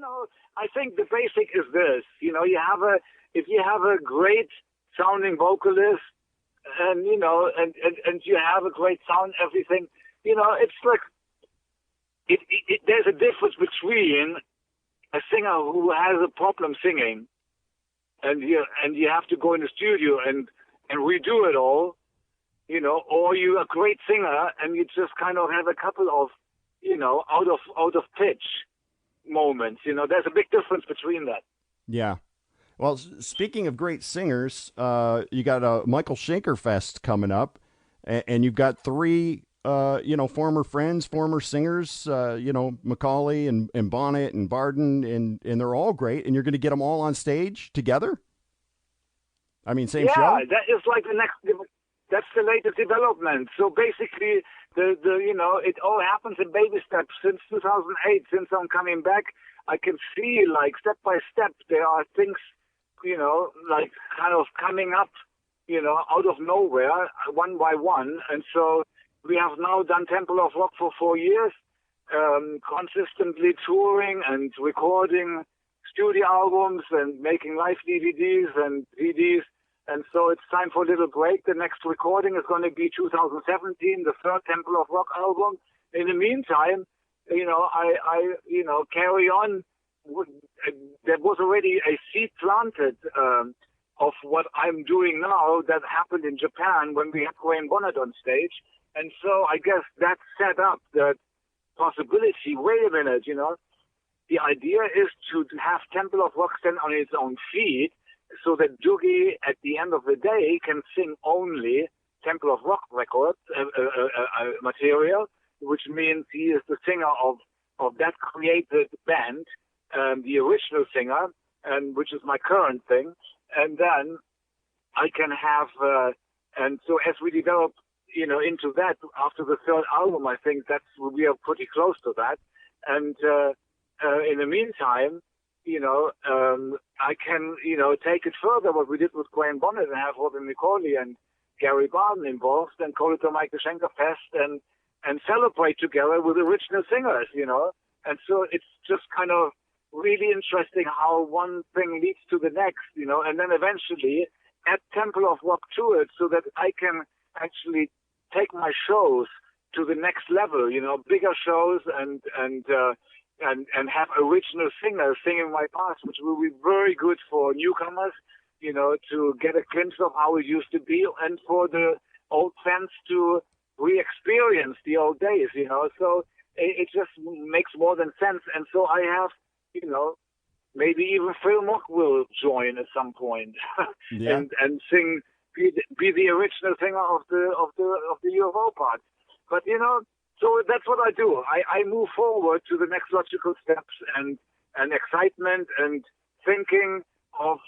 I think the basic is this. If you have a great sounding vocalist, and and you have a great sound, everything, it's like there's a difference between a singer who has a problem singing, and you have to go in the studio and redo it all, or you're a great singer and you just kind of have a couple of, out of pitch moments. There's a big difference between that. Yeah. Well, speaking of great singers, you got a Michael Schenker Fest coming up, and you've got three, former friends, former singers, Macaulay and Bonnet and Barden, and they're all great, and you're going to get them all on stage together? I mean, same show? Yeah, that is like that's the latest development. So basically, it all happens in baby steps. Since 2008, since I'm coming back, I can see, like, step by step, there are things, like kind of coming up, out of nowhere, one by one. And so we have now done Temple of Rock for 4 years, consistently touring and recording studio albums and making live DVDs and CDs. And so it's time for a little break. The next recording is going to be 2017, the third Temple of Rock album. In the meantime, I carry on. There was already a seed planted of what I'm doing now that happened in Japan when we had Wayne Bonnet on stage. And so I guess that set up the possibility. Wait a minute, the idea is to have Temple of Rock stand on its own feet so that Doogie, at the end of the day, can sing only Temple of Rock records material, which means he is the singer of that created band, the original singer, and which is my current thing. And then I can have, and so as we develop, into that after the third album, I think we are pretty close to that. And in the meantime, I can, take it further, what we did with Wayne Bonnet, and have Robin Macaulay and Gary Barden involved, and call it the Michael Schenker Fest, and celebrate together with original singers, And so it's just kind of really interesting how one thing leads to the next, and then eventually add Temple of Rock to it so that I can actually take my shows to the next level, bigger shows and have original singers singing my parts, which will be very good for newcomers, to get a glimpse of how it used to be, and for the old fans to re-experience the old days, So it just makes more than sense. And so I have, maybe even Phil Mock will join at some point and sing, be the original singer of the UFO part. But so that's what I do. I move forward to the next logical steps and excitement and thinking of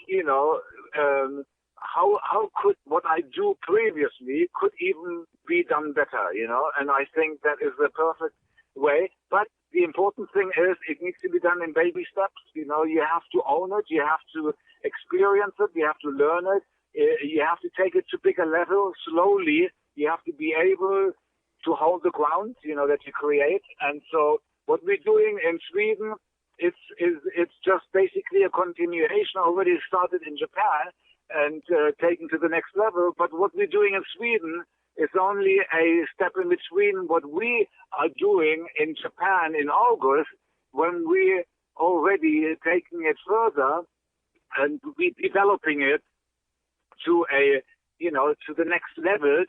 how could what I do previously could even be done better, And I think that is the perfect way. But the important thing is it needs to be done in baby steps. You have to own it. You have to experience it. You have to learn it. You have to take it to bigger levels slowly. You have to be able to hold the ground, that you create. And so what we're doing in Sweden, it's just basically a continuation. Already started in Japan and taken to the next level. But what we're doing in Sweden is only a step in between what we are doing in Japan in August, when we already taking it further and we developing it to to the next levels.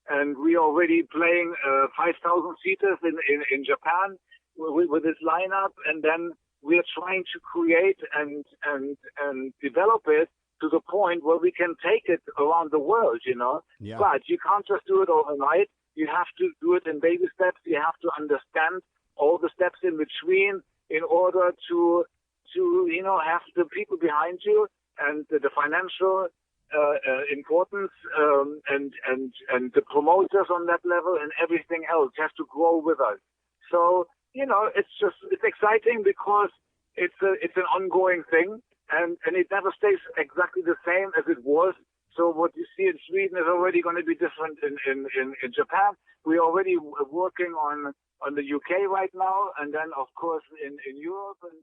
And we already playing 5,000 seaters in Japan with this lineup, and then we are trying to create and develop it to the point where we can take it around the world, Yeah. But you can't just do it overnight. You have to do it in baby steps. You have to understand all the steps in between in order to have the people behind you and the financial importance and the promoters on that level and everything else has to grow with us. So it's exciting because it's an ongoing thing and it never stays exactly the same as it was. So what you see in Sweden is already going to be different in Japan. We're already working on the UK right now, and then of course in Europe and